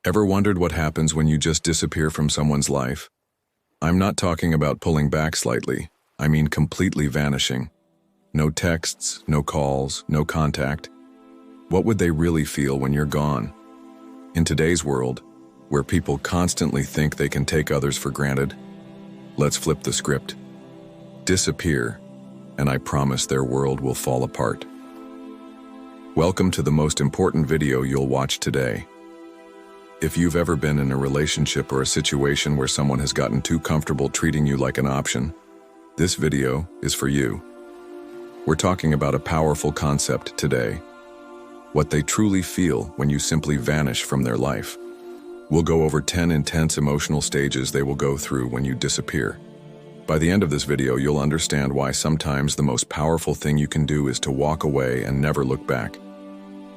Ever wondered what happens when you just disappear from someone's life? I'm not talking about pulling back slightly. I mean completely vanishing. No texts, no calls, no contact. What would they really feel when you're gone? In today's world, where people constantly think they can take others for granted, let's flip the script. Disappear, and I promise their world will fall apart. Welcome to the most important video you'll watch today. If you've ever been in a relationship or a situation where someone has gotten too comfortable treating you like an option, this video is for you. We're talking about a powerful concept today: what they truly feel when you simply vanish from their life. We'll go over 10 intense emotional stages they will go through when you disappear. By the end of this video, you'll understand why sometimes the most powerful thing you can do is to walk away and never look back.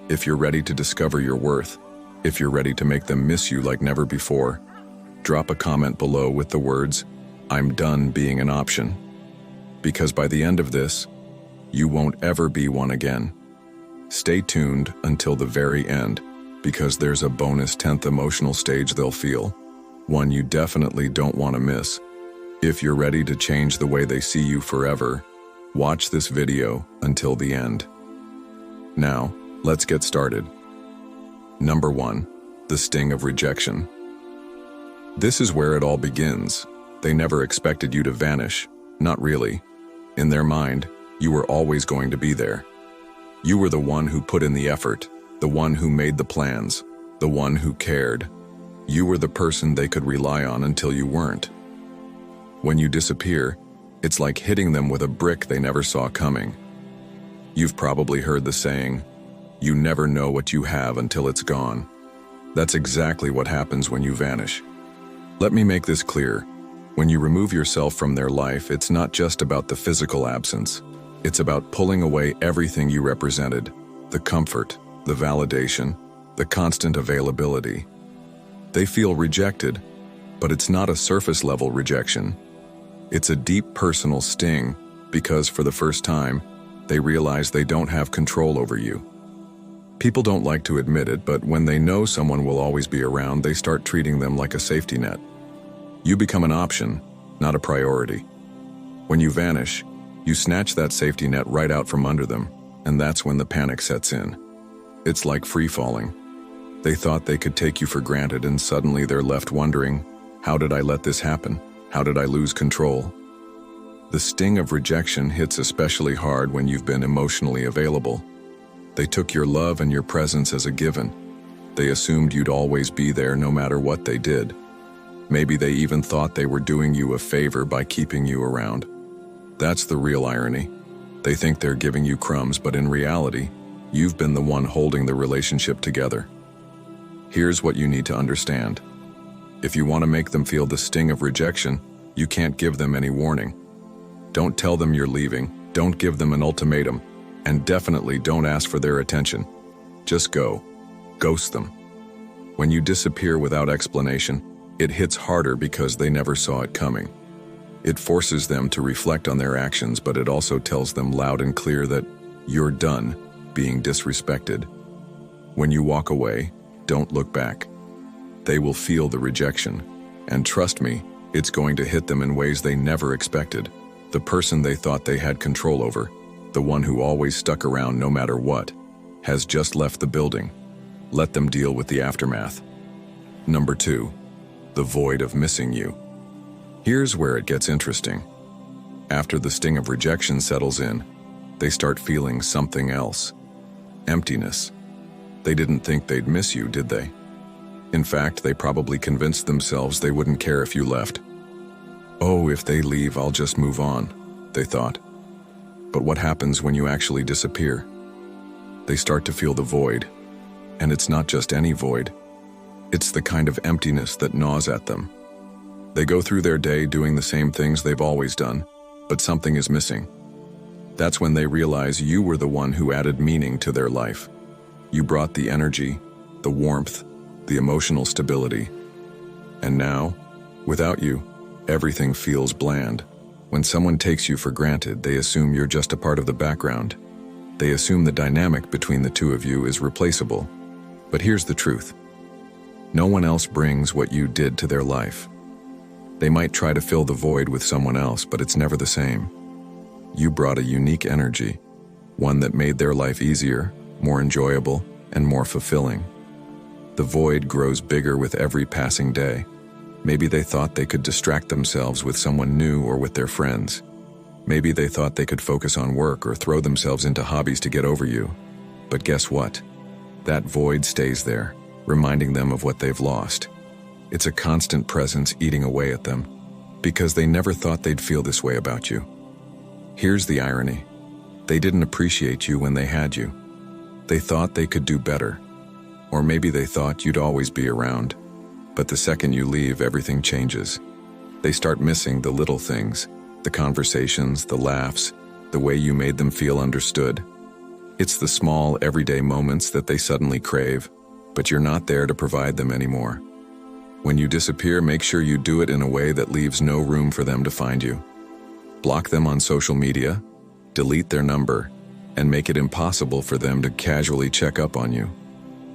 If you're ready to discover your worth, if you're ready to make them miss you like never before, drop a comment below with the words, "I'm done being an option." Because by the end of this, you won't ever be one again. Stay tuned until the very end, because there's a bonus 10th emotional stage they'll feel, one you definitely don't want to miss. If you're ready to change the way they see you forever, watch this video until the end. Now, let's get started. Number 1, the sting of rejection. This is where it all begins. They never expected you to vanish, not really. In their mind, you were always going to be there. You were the one who put in the effort, the one who made the plans, the one who cared. You were the person they could rely on until you weren't. When you disappear, it's like hitting them with a brick they never saw coming. You've probably heard the saying, "You never know what you have until it's gone." That's exactly what happens when you vanish. Let me make this clear. When you remove yourself from their life, it's not just about the physical absence. It's about pulling away everything you represented: the comfort, the validation, the constant availability. They feel rejected, but it's not a surface-level rejection. It's a deep personal sting because for the first time, they realize they don't have control over you. People don't like to admit it, but when they know someone will always be around, they start treating them like a safety net. You become an option, not a priority. When you vanish, you snatch that safety net right out from under them, and that's when the panic sets in. It's like free-falling. They thought they could take you for granted, and suddenly they're left wondering, how did I let this happen? How did I lose control? The sting of rejection hits especially hard when you've been emotionally available. They took your love and your presence as a given. They assumed you'd always be there no matter what they did. Maybe they even thought they were doing you a favor by keeping you around. That's the real irony. They think they're giving you crumbs, but in reality, you've been the one holding the relationship together. Here's what you need to understand. If you want to make them feel the sting of rejection, you can't give them any warning. Don't tell them you're leaving, don't give them an ultimatum, and definitely don't ask for their attention. Just go. Ghost them. When you disappear without explanation, it hits harder because they never saw it coming. It forces them to reflect on their actions, but it also tells them loud and clear that you're done being disrespected. When you walk away, don't look back. They will feel the rejection, and trust me, it's going to hit them in ways they never expected. The person they thought they had control over, the one who always stuck around no matter what, has just left the building. Let them deal with the aftermath. Number 2, the void of missing you. Here's where it gets interesting. After the sting of rejection settles in, they start feeling something else: emptiness. They didn't think they'd miss you, did they? In fact, they probably convinced themselves they wouldn't care if you left. "Oh, if they leave, I'll just move on," they thought. But what happens when you actually disappear? They start to feel the void. And it's not just any void. It's the kind of emptiness that gnaws at them. They go through their day doing the same things they've always done, but something is missing. That's when they realize you were the one who added meaning to their life. You brought the energy, the warmth, the emotional stability. And now, without you, everything feels bland. When someone takes you for granted, they assume you're just a part of the background. They assume the dynamic between the two of you is replaceable. But here's the truth. No one else brings what you did to their life. They might try to fill the void with someone else, but it's never the same. You brought a unique energy, one that made their life easier, more enjoyable, and more fulfilling. The void grows bigger with every passing day. Maybe they thought they could distract themselves with someone new or with their friends. Maybe they thought they could focus on work or throw themselves into hobbies to get over you. But guess what? That void stays there, reminding them of what they've lost. It's a constant presence eating away at them, because they never thought they'd feel this way about you. Here's the irony. They didn't appreciate you when they had you. They thought they could do better. Or maybe they thought you'd always be around. But the second you leave, everything changes. They start missing the little things, the conversations, the laughs, the way you made them feel understood. It's the small, everyday moments that they suddenly crave, but you're not there to provide them anymore. When you disappear, make sure you do it in a way that leaves no room for them to find you. Block them on social media, delete their number, and make it impossible for them to casually check up on you.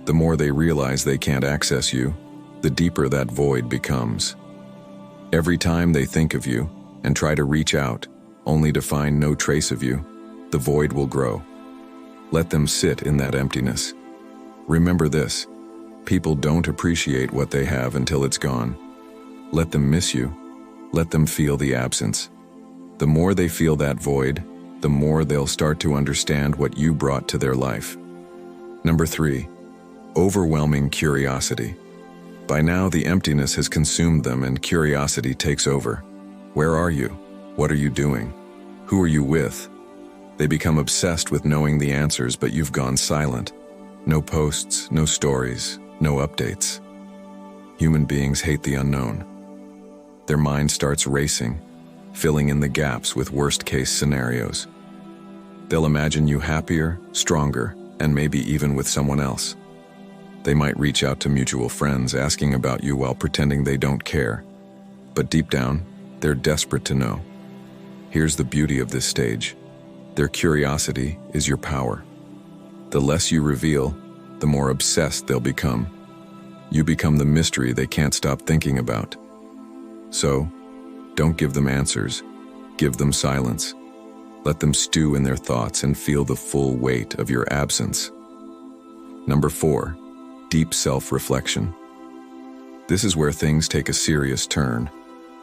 The more they realize they can't access you, the deeper that void becomes. Every time they think of you and try to reach out, only to find no trace of you, the void will grow. Let them sit in that emptiness. Remember this: people don't appreciate what they have until it's gone. Let them miss you. Let them feel the absence. The more they feel that void, the more they'll start to understand what you brought to their life. Number 3, overwhelming curiosity. By now, the emptiness has consumed them and curiosity takes over. Where are you? What are you doing? Who are you with? They become obsessed with knowing the answers, but you've gone silent. No posts, no stories, no updates. Human beings hate the unknown. Their mind starts racing, filling in the gaps with worst-case scenarios. They'll imagine you happier, stronger, and maybe even with someone else. They might reach out to mutual friends asking about you while pretending they don't care. But deep down, they're desperate to know. Here's the beauty of this stage. Their curiosity is your power. The less you reveal, the more obsessed they'll become. You become the mystery they can't stop thinking about. So, don't give them answers. Give them silence. Let them stew in their thoughts and feel the full weight of your absence. Number 4, deep self-reflection. This is where things take a serious turn.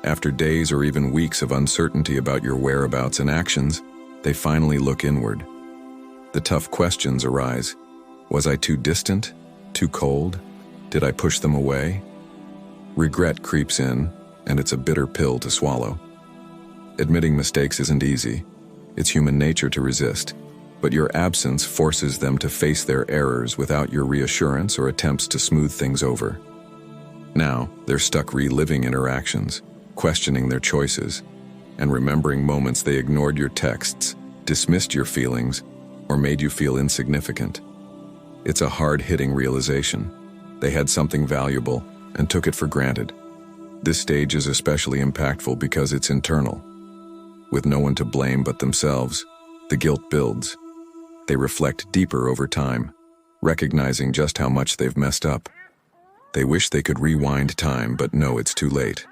After days or even weeks of uncertainty about your whereabouts and actions, they finally look inward. The tough questions arise. Was I too distant? Too cold? Did I push them away? Regret creeps in, and it's a bitter pill to swallow. Admitting mistakes isn't easy. It's human nature to resist, but your absence forces them to face their errors without your reassurance or attempts to smooth things over. Now, they're stuck reliving interactions, questioning their choices, and remembering moments they ignored your texts, dismissed your feelings, or made you feel insignificant. It's a hard-hitting realization. They had something valuable and took it for granted. This stage is especially impactful because it's internal. With no one to blame but themselves, the guilt builds. They reflect deeper over time, recognizing just how much they've messed up. They wish they could rewind time, but know it's too late.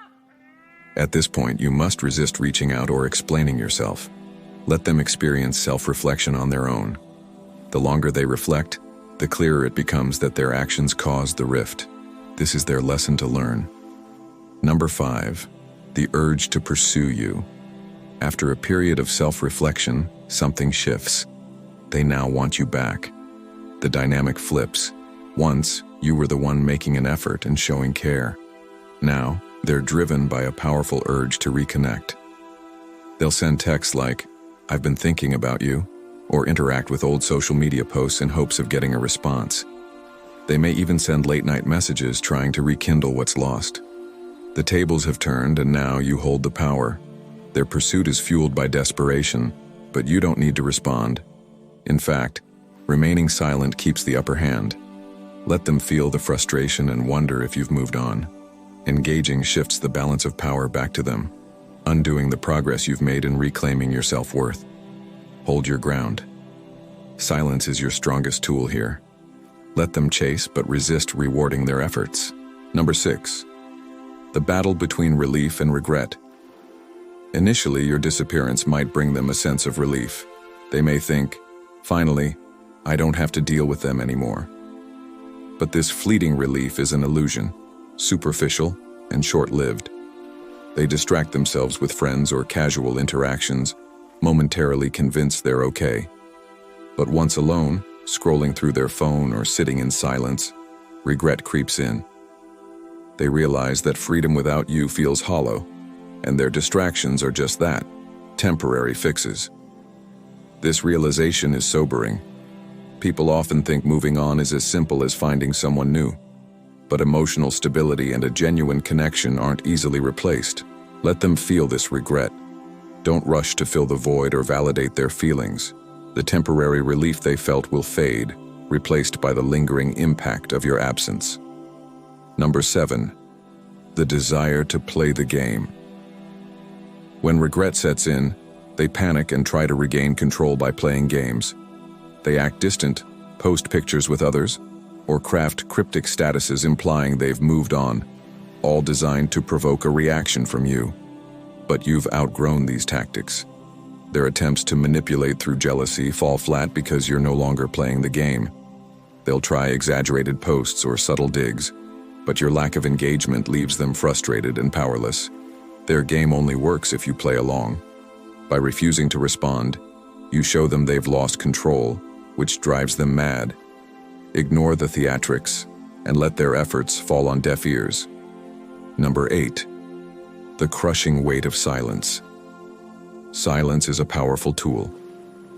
At this point, you must resist reaching out or explaining yourself. Let them experience self-reflection on their own. The longer they reflect, the clearer it becomes that their actions caused the rift. This is their lesson to learn. Number 5, the urge to pursue you. After a period of self-reflection, something shifts. They now want you back. The dynamic flips. Once, you were the one making an effort and showing care. Now, they're driven by a powerful urge to reconnect. They'll send texts like, "I've been thinking about you," or interact with old social media posts in hopes of getting a response. They may even send late-night messages trying to rekindle what's lost. The tables have turned, and now you hold the power. Their pursuit is fueled by desperation, but you don't need to respond. In fact, remaining silent keeps the upper hand. Let them feel the frustration and wonder if you've moved on. Engaging shifts the balance of power back to them, undoing the progress you've made in reclaiming your self-worth. Hold your ground. Silence is your strongest tool here. Let them chase, but resist rewarding their efforts. Number 6. The battle between relief and regret. Initially, your disappearance might bring them a sense of relief. They may think, finally, I don't have to deal with them anymore. But this fleeting relief is an illusion, superficial and short-lived. They distract themselves with friends or casual interactions, momentarily convinced they're okay. But once alone, scrolling through their phone or sitting in silence, regret creeps in. They realize that freedom without you feels hollow, and their distractions are just that, temporary fixes. This realization is sobering. People often think moving on is as simple as finding someone new. But emotional stability and a genuine connection aren't easily replaced. Let them feel this regret. Don't rush to fill the void or validate their feelings. The temporary relief they felt will fade, replaced by the lingering impact of your absence. Number 7. The desire to play the game. When regret sets in, they panic and try to regain control by playing games. They act distant, post pictures with others, or craft cryptic statuses implying they've moved on, all designed to provoke a reaction from you. But you've outgrown these tactics. Their attempts to manipulate through jealousy fall flat because you're no longer playing the game. They'll try exaggerated posts or subtle digs, but your lack of engagement leaves them frustrated and powerless. Their game only works if you play along. By refusing to respond, you show them they've lost control, which drives them mad. Ignore the theatrics and let their efforts fall on deaf ears. Number 8. The crushing weight of silence. Silence is a powerful tool.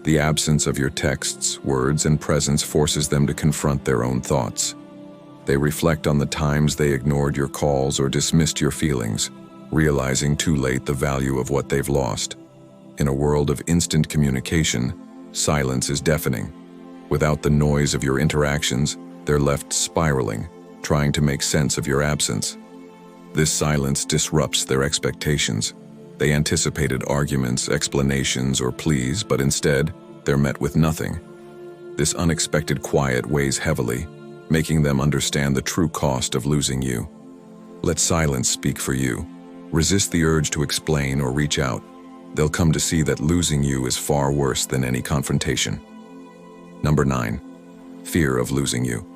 The absence of your texts, words, and presence forces them to confront their own thoughts. They reflect on the times they ignored your calls or dismissed your feelings, realizing too late the value of what they've lost. In a world of instant communication, silence is deafening. Without the noise of your interactions, they're left spiraling, trying to make sense of your absence. This silence disrupts their expectations. They anticipated arguments, explanations, or pleas, but instead, they're met with nothing. This unexpected quiet weighs heavily, making them understand the true cost of losing you. Let silence speak for you. Resist the urge to explain or reach out. They'll come to see that losing you is far worse than any confrontation. Number 9. Fear of losing you.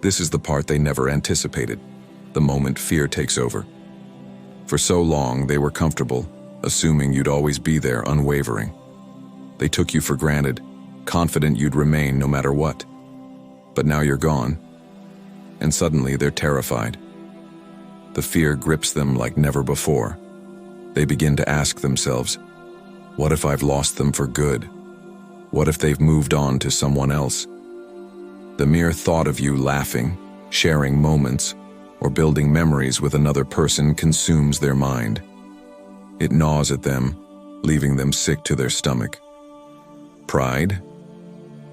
This is the part they never anticipated, the moment fear takes over. For so long, they were comfortable, assuming you'd always be there unwavering. They took you for granted, confident you'd remain no matter what. But now you're gone, and suddenly they're terrified. The fear grips them like never before. They begin to ask themselves, what if I've lost them for good? What if they've moved on to someone else? The mere thought of you laughing, sharing moments, or building memories with another person consumes their mind. It gnaws at them, leaving them sick to their stomach. Pride?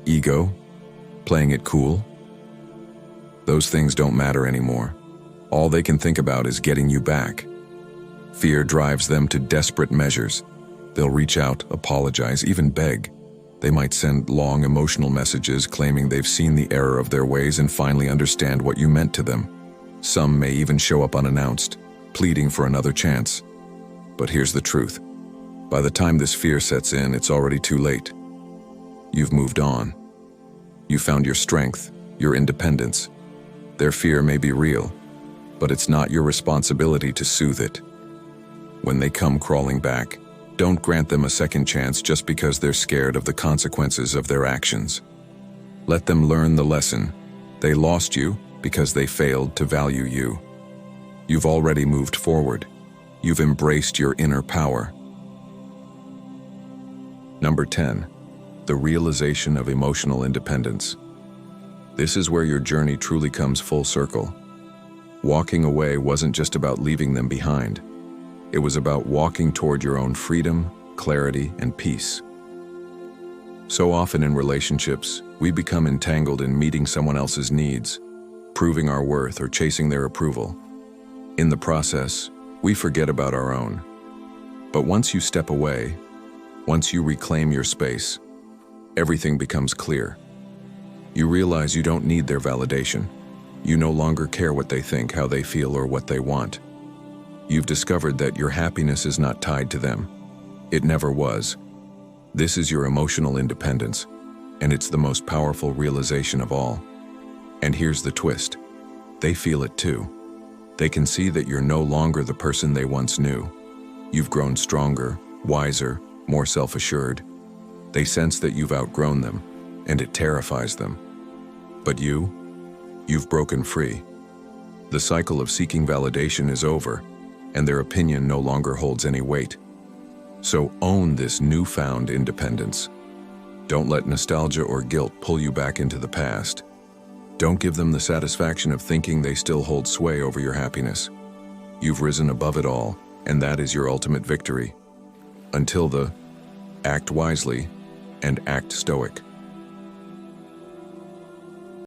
Ego? Playing it cool? Those things don't matter anymore. All they can think about is getting you back. Fear drives them to desperate measures. They'll reach out, apologize, even beg. They might send long emotional messages claiming they've seen the error of their ways and finally understand what you meant to them. Some may even show up unannounced, pleading for another chance. But here's the truth. By the time this fear sets in, it's already too late. You've moved on. You found your strength, your independence. Their fear may be real, but it's not your responsibility to soothe it. When they come crawling back, don't grant them a second chance just because they're scared of the consequences of their actions. Let them learn the lesson. They lost you because they failed to value you. You've already moved forward. You've embraced your inner power. Number 10. The realization of emotional independence. This is where your journey truly comes full circle. Walking away wasn't just about leaving them behind. It was about walking toward your own freedom, clarity, and peace. So often in relationships, we become entangled in meeting someone else's needs, proving our worth, or chasing their approval. In the process, we forget about our own. But once you step away, once you reclaim your space, everything becomes clear. You realize you don't need their validation. You no longer care what they think, how they feel, or what they want. You've discovered that your happiness is not tied to them. It never was. This is your emotional independence, and it's the most powerful realization of all. And here's the twist. They feel it too. They can see that you're no longer the person they once knew. You've grown stronger, wiser, more self-assured. They sense that you've outgrown them, and it terrifies them. But you've broken free. The cycle of seeking validation is over, and their opinion no longer holds any weight. So own this newfound independence. Don't let nostalgia or guilt pull you back into the past. Don't give them the satisfaction of thinking they still hold sway over your happiness. You've risen above it all, and that is your ultimate victory. Until act wisely and act stoic.